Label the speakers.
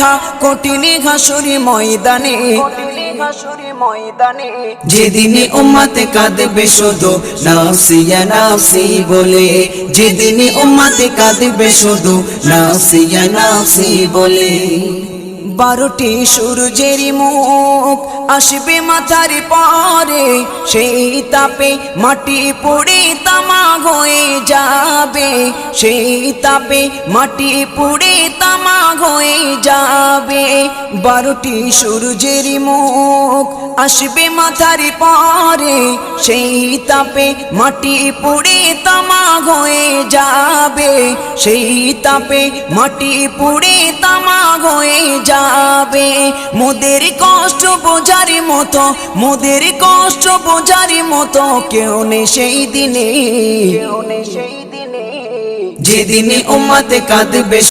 Speaker 1: দেখা কঠিন হাসুরি ময়দানে, যেদিনে উম্মতে কাঁদবে শুধু নাফসি ইয়া নাফসি বলে, যেদিনে উম্মতে কাঁদবে শুধু নাফসি ইয়া নাফসি বলে। 12টি সূর্যের মুখ আসবে মাথার পরে, সেই তাপে মাটি পুড়ে তামা হয়ে যাবে, সেই তাপে মাটি পুড়ে তামা হয়ে যাবে। 12টি সূর্যের মুখ আসবে মাথার পরে, সেই তাপে মাটি পুড়ে তামা হয়ে যাবে, সেই তাপে মাটি পুড়ে তামা হয়ে যাবে। মোদের কষ্ট বোঝার মতো, মোদের কষ্ট বোঝার মতো কেউ নেই সেই দিনে, যেদিনে উম্মতে কাঁদবে